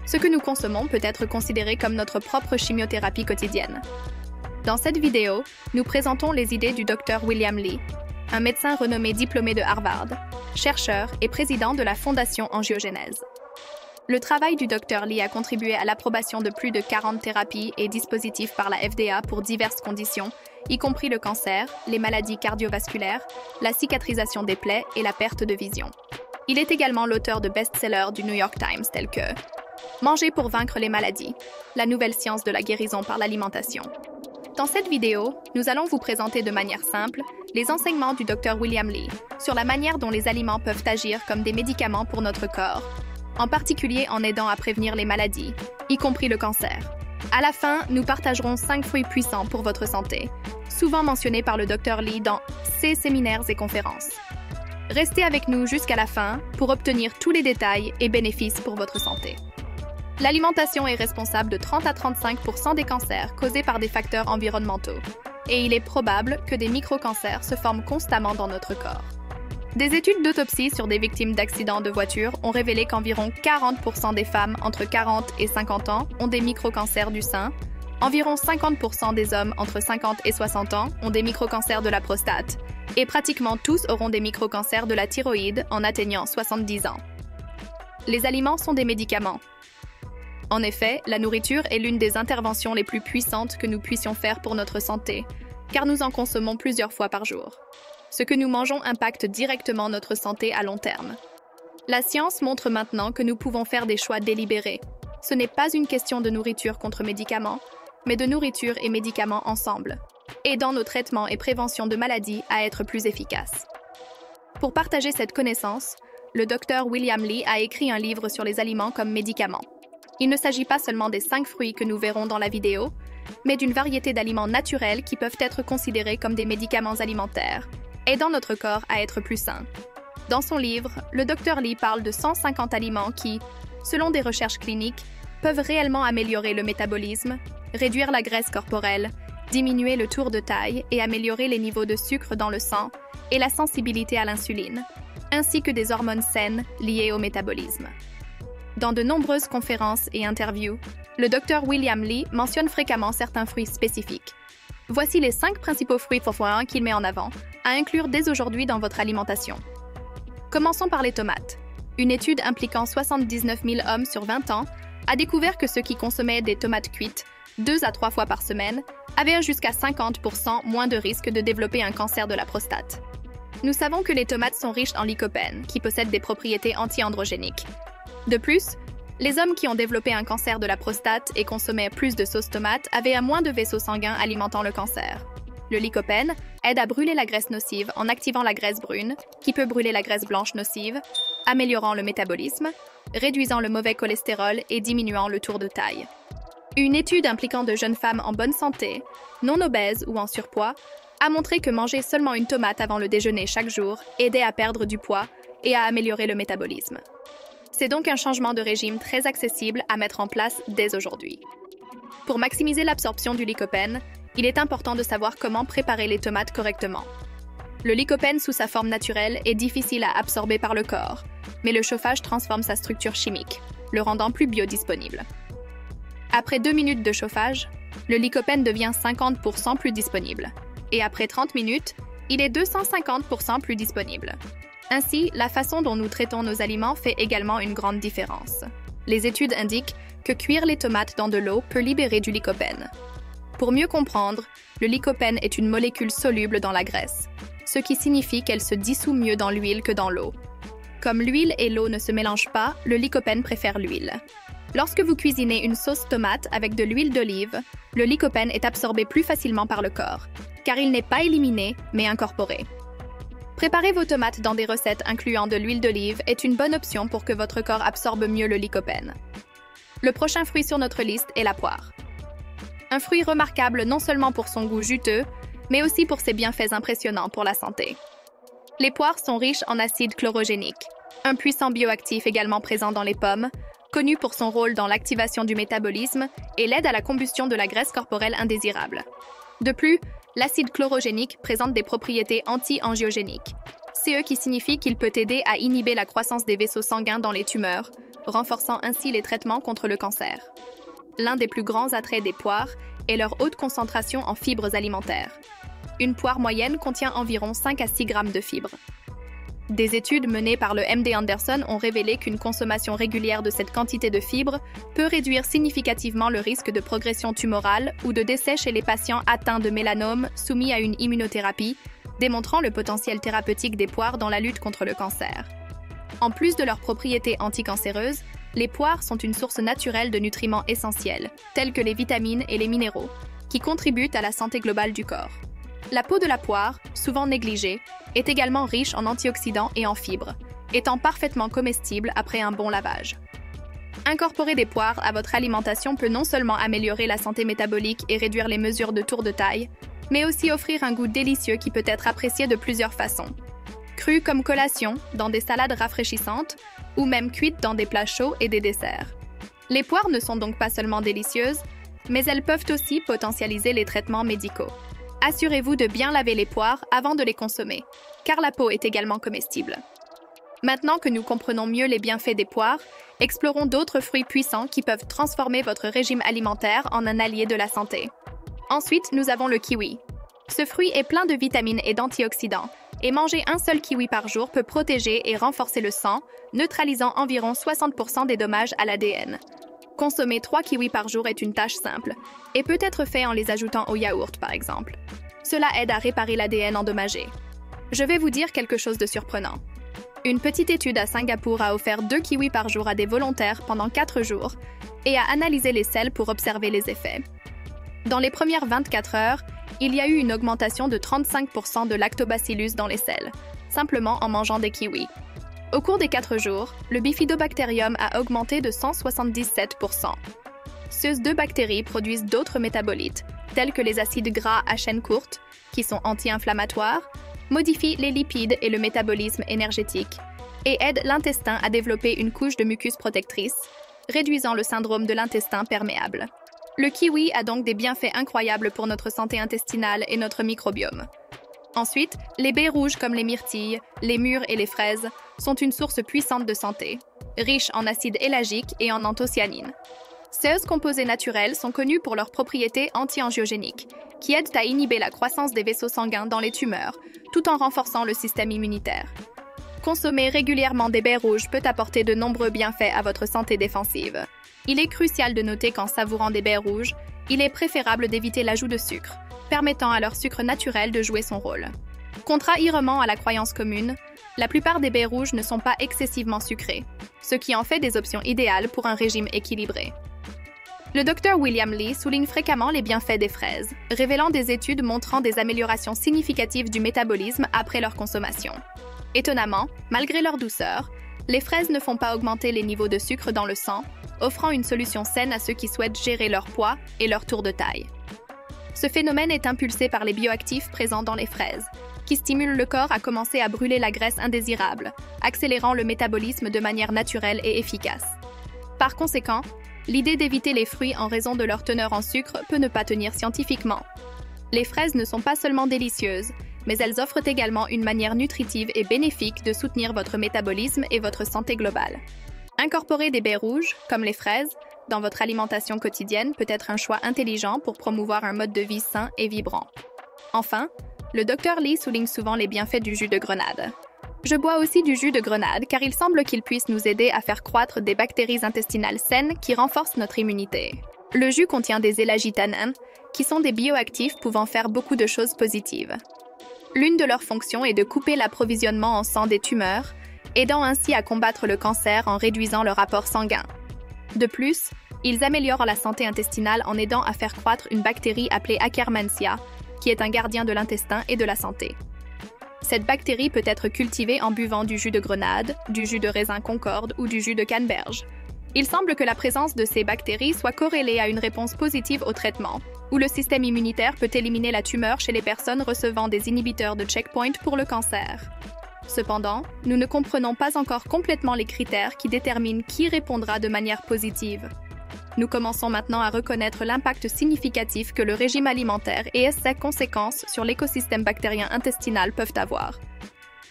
Ce que nous consommons peut être considéré comme notre propre chimiothérapie quotidienne. Dans cette vidéo, nous présentons les idées du Dr William Li, un médecin renommé diplômé de Harvard, chercheur et président de la Fondation Angiogénèse. Le travail du Dr Li a contribué à l'approbation de plus de 40 thérapies et dispositifs par la FDA pour diverses conditions, y compris le cancer, les maladies cardiovasculaires, la cicatrisation des plaies et la perte de vision. Il est également l'auteur de best-sellers du New York Times tels que « Manger pour vaincre les maladies, la nouvelle science de la guérison par l'alimentation ». Dans cette vidéo, nous allons vous présenter de manière simple les enseignements du Dr William Li sur la manière dont les aliments peuvent agir comme des médicaments pour notre corps, en particulier en aidant à prévenir les maladies, y compris le cancer. À la fin, nous partagerons 5 fruits puissants pour votre santé, souvent mentionnés par le Dr Li dans ses séminaires et conférences. Restez avec nous jusqu'à la fin pour obtenir tous les détails et bénéfices pour votre santé. L'alimentation est responsable de 30 à 35% des cancers causés par des facteurs environnementaux, et il est probable que des micro-cancers se forment constamment dans notre corps. Des études d'autopsie sur des victimes d'accidents de voiture ont révélé qu'environ 40% des femmes entre 40 et 50 ans ont des micro-cancers du sein, environ 50% des hommes entre 50 et 60 ans ont des micro-cancers de la prostate, et pratiquement tous auront des micro-cancers de la thyroïde en atteignant 70 ans. Les aliments sont des médicaments. En effet, la nourriture est l'une des interventions les plus puissantes que nous puissions faire pour notre santé, car nous en consommons plusieurs fois par jour. Ce que nous mangeons impacte directement notre santé à long terme. La science montre maintenant que nous pouvons faire des choix délibérés. Ce n'est pas une question de nourriture contre médicaments, mais de nourriture et médicaments ensemble, aidant nos traitements et préventions de maladies à être plus efficaces. Pour partager cette connaissance, le Dr William Li a écrit un livre sur les aliments comme médicaments. Il ne s'agit pas seulement des 5 fruits que nous verrons dans la vidéo, mais d'une variété d'aliments naturels qui peuvent être considérés comme des médicaments alimentaires, aidant notre corps à être plus sain. Dans son livre, le Dr Li parle de 150 aliments qui, selon des recherches cliniques, peuvent réellement améliorer le métabolisme, réduire la graisse corporelle, diminuer le tour de taille et améliorer les niveaux de sucre dans le sang et la sensibilité à l'insuline, ainsi que des hormones saines liées au métabolisme. Dans de nombreuses conférences et interviews, le Dr William Li mentionne fréquemment certains fruits spécifiques. Voici les 5 principaux fruits fofoins qu'il met en avant, à inclure dès aujourd'hui dans votre alimentation. Commençons par les tomates. Une étude impliquant 79 000 hommes sur 20 ans a découvert que ceux qui consommaient des tomates cuites 2 à 3 fois par semaine avaient jusqu'à 50% moins de risque de développer un cancer de la prostate. Nous savons que les tomates sont riches en lycopène, qui possèdent des propriétés anti-androgéniques. De plus, les hommes qui ont développé un cancer de la prostate et consommaient plus de sauce tomate avaient moins de vaisseaux sanguins alimentant le cancer. Le lycopène aide à brûler la graisse nocive en activant la graisse brune, qui peut brûler la graisse blanche nocive, améliorant le métabolisme, réduisant le mauvais cholestérol et diminuant le tour de taille. Une étude impliquant de jeunes femmes en bonne santé, non obèses ou en surpoids, a montré que manger seulement une tomate avant le déjeuner chaque jour aidait à perdre du poids et à améliorer le métabolisme. C'est donc un changement de régime très accessible à mettre en place dès aujourd'hui. Pour maximiser l'absorption du lycopène, il est important de savoir comment préparer les tomates correctement. Le lycopène sous sa forme naturelle est difficile à absorber par le corps, mais le chauffage transforme sa structure chimique, le rendant plus biodisponible. Après 2 minutes de chauffage, le lycopène devient 50% plus disponible, et après 30 minutes, il est 250% plus disponible. Ainsi, la façon dont nous traitons nos aliments fait également une grande différence. Les études indiquent que cuire les tomates dans de l'eau peut libérer du lycopène. Pour mieux comprendre, le lycopène est une molécule soluble dans la graisse, ce qui signifie qu'elle se dissout mieux dans l'huile que dans l'eau. Comme l'huile et l'eau ne se mélangent pas, le lycopène préfère l'huile. Lorsque vous cuisinez une sauce tomate avec de l'huile d'olive, le lycopène est absorbé plus facilement par le corps, car il n'est pas éliminé, mais incorporé. Préparer vos tomates dans des recettes incluant de l'huile d'olive est une bonne option pour que votre corps absorbe mieux le lycopène. Le prochain fruit sur notre liste est la poire. Un fruit remarquable non seulement pour son goût juteux, mais aussi pour ses bienfaits impressionnants pour la santé. Les poires sont riches en acide chlorogénique, un puissant bioactif également présent dans les pommes, connu pour son rôle dans l'activation du métabolisme et l'aide à la combustion de la graisse corporelle indésirable. De plus, l'acide chlorogénique présente des propriétés anti-angiogéniques, ce qui signifie qu'il peut aider à inhiber la croissance des vaisseaux sanguins dans les tumeurs, renforçant ainsi les traitements contre le cancer. L'un des plus grands attraits des poires est leur haute concentration en fibres alimentaires. Une poire moyenne contient environ 5 à 6 grammes de fibres. Des études menées par le MD Anderson ont révélé qu'une consommation régulière de cette quantité de fibres peut réduire significativement le risque de progression tumorale ou de décès chez les patients atteints de mélanome soumis à une immunothérapie, démontrant le potentiel thérapeutique des poires dans la lutte contre le cancer. En plus de leurs propriétés anticancéreuses, les poires sont une source naturelle de nutriments essentiels, tels que les vitamines et les minéraux, qui contribuent à la santé globale du corps. La peau de la poire, souvent négligée, est également riche en antioxydants et en fibres, étant parfaitement comestible après un bon lavage. Incorporer des poires à votre alimentation peut non seulement améliorer la santé métabolique et réduire les mesures de tour de taille, mais aussi offrir un goût délicieux qui peut être apprécié de plusieurs façons. Crues comme collation, dans des salades rafraîchissantes, ou même cuites dans des plats chauds et des desserts. Les poires ne sont donc pas seulement délicieuses, mais elles peuvent aussi potentialiser les traitements médicaux. Assurez-vous de bien laver les poires avant de les consommer, car la peau est également comestible. Maintenant que nous comprenons mieux les bienfaits des poires, explorons d'autres fruits puissants qui peuvent transformer votre régime alimentaire en un allié de la santé. Ensuite, nous avons le kiwi. Ce fruit est plein de vitamines et d'antioxydants, et manger un seul kiwi par jour peut protéger et renforcer le sang, neutralisant environ 60% des dommages à l'ADN. Consommer 3 kiwis par jour est une tâche simple, et peut être fait en les ajoutant au yaourt par exemple. Cela aide à réparer l'ADN endommagé. Je vais vous dire quelque chose de surprenant. Une petite étude à Singapour a offert 2 kiwis par jour à des volontaires pendant 4 jours et a analysé les selles pour observer les effets. Dans les premières 24 heures, il y a eu une augmentation de 35% de lactobacillus dans les selles, simplement en mangeant des kiwis. Au cours des 4 jours, le bifidobacterium a augmenté de 177%. Ces 2 bactéries produisent d'autres métabolites, tels que les acides gras à chaîne courte, qui sont anti-inflammatoires, modifient les lipides et le métabolisme énergétique, et aident l'intestin à développer une couche de mucus protectrice, réduisant le syndrome de l'intestin perméable. Le kiwi a donc des bienfaits incroyables pour notre santé intestinale et notre microbiome. Ensuite, les baies rouges comme les myrtilles, les mûres et les fraises sont une source puissante de santé, riches en acide éllagique et en anthocyanine. Ces composés naturels sont connus pour leurs propriétés anti-angiogéniques, qui aident à inhiber la croissance des vaisseaux sanguins dans les tumeurs, tout en renforçant le système immunitaire. Consommer régulièrement des baies rouges peut apporter de nombreux bienfaits à votre santé défensive. Il est crucial de noter qu'en savourant des baies rouges, il est préférable d'éviter l'ajout de sucre, permettant à leur sucre naturel de jouer son rôle. Contrairement à la croyance commune, la plupart des baies rouges ne sont pas excessivement sucrées, ce qui en fait des options idéales pour un régime équilibré. Le Dr William Li souligne fréquemment les bienfaits des fraises, révélant des études montrant des améliorations significatives du métabolisme après leur consommation. Étonnamment, malgré leur douceur, les fraises ne font pas augmenter les niveaux de sucre dans le sang, offrant une solution saine à ceux qui souhaitent gérer leur poids et leur tour de taille. Ce phénomène est impulsé par les bioactifs présents dans les fraises, qui stimulent le corps à commencer à brûler la graisse indésirable, accélérant le métabolisme de manière naturelle et efficace. Par conséquent, l'idée d'éviter les fruits en raison de leur teneur en sucre peut ne pas tenir scientifiquement. Les fraises ne sont pas seulement délicieuses, mais elles offrent également une manière nutritive et bénéfique de soutenir votre métabolisme et votre santé globale. Incorporer des baies rouges, comme les fraises, dans votre alimentation quotidienne peut être un choix intelligent pour promouvoir un mode de vie sain et vibrant. Enfin, le Dr Li souligne souvent les bienfaits du jus de grenade. Je bois aussi du jus de grenade car il semble qu'il puisse nous aider à faire croître des bactéries intestinales saines qui renforcent notre immunité. Le jus contient des élagitanins, qui sont des bioactifs pouvant faire beaucoup de choses positives. L'une de leurs fonctions est de couper l'approvisionnement en sang des tumeurs, aidant ainsi à combattre le cancer en réduisant le rapport sanguin. De plus, ils améliorent la santé intestinale en aidant à faire croître une bactérie appelée Akkermansia, qui est un gardien de l'intestin et de la santé. Cette bactérie peut être cultivée en buvant du jus de grenade, du jus de raisin concorde ou du jus de canneberge. Il semble que la présence de ces bactéries soit corrélée à une réponse positive au traitement, où le système immunitaire peut éliminer la tumeur chez les personnes recevant des inhibiteurs de checkpoint pour le cancer. Cependant, nous ne comprenons pas encore complètement les critères qui déterminent qui répondra de manière positive. Nous commençons maintenant à reconnaître l'impact significatif que le régime alimentaire et ses conséquences sur l'écosystème bactérien intestinal peuvent avoir.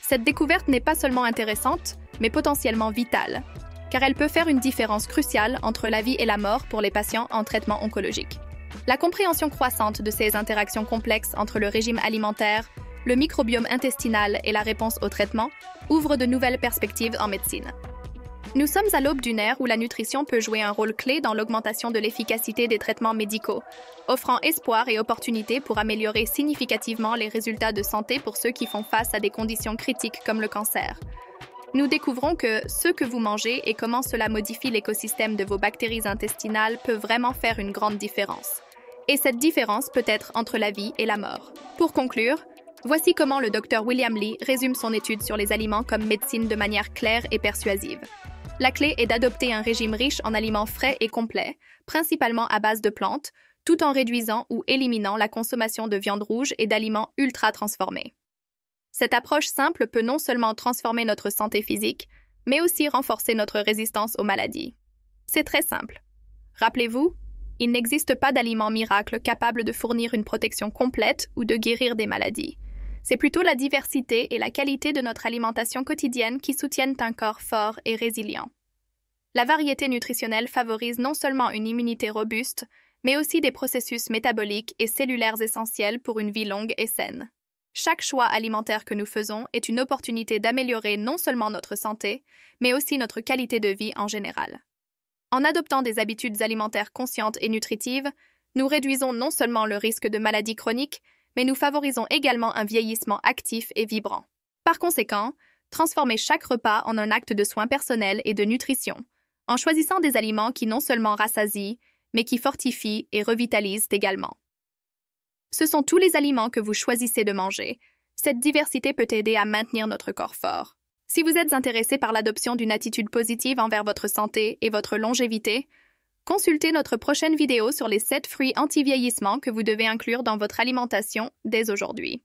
Cette découverte n'est pas seulement intéressante, mais potentiellement vitale. car elle peut faire une différence cruciale entre la vie et la mort pour les patients en traitement oncologique. La compréhension croissante de ces interactions complexes entre le régime alimentaire, le microbiome intestinal et la réponse au traitement ouvre de nouvelles perspectives en médecine. Nous sommes à l'aube d'une ère où la nutrition peut jouer un rôle clé dans l'augmentation de l'efficacité des traitements médicaux, offrant espoir et opportunités pour améliorer significativement les résultats de santé pour ceux qui font face à des conditions critiques comme le cancer. Nous découvrons que ce que vous mangez et comment cela modifie l'écosystème de vos bactéries intestinales peut vraiment faire une grande différence. Et cette différence peut être entre la vie et la mort. Pour conclure, voici comment le Dr William Li résume son étude sur les aliments comme médecine de manière claire et persuasive. La clé est d'adopter un régime riche en aliments frais et complets, principalement à base de plantes, tout en réduisant ou éliminant la consommation de viande rouge et d'aliments ultra transformés. Cette approche simple peut non seulement transformer notre santé physique, mais aussi renforcer notre résistance aux maladies. C'est très simple. Rappelez-vous, il n'existe pas d'aliment miracle capable de fournir une protection complète ou de guérir des maladies. C'est plutôt la diversité et la qualité de notre alimentation quotidienne qui soutiennent un corps fort et résilient. La variété nutritionnelle favorise non seulement une immunité robuste, mais aussi des processus métaboliques et cellulaires essentiels pour une vie longue et saine. Chaque choix alimentaire que nous faisons est une opportunité d'améliorer non seulement notre santé, mais aussi notre qualité de vie en général. En adoptant des habitudes alimentaires conscientes et nutritives, nous réduisons non seulement le risque de maladies chroniques, mais nous favorisons également un vieillissement actif et vibrant. Par conséquent, transformez chaque repas en un acte de soin personnel et de nutrition, en choisissant des aliments qui non seulement rassasient, mais qui fortifient et revitalisent également. Ce sont tous les aliments que vous choisissez de manger. Cette diversité peut aider à maintenir notre corps fort. Si vous êtes intéressé par l'adoption d'une attitude positive envers votre santé et votre longévité, consultez notre prochaine vidéo sur les 7 fruits anti-vieillissement que vous devez inclure dans votre alimentation dès aujourd'hui.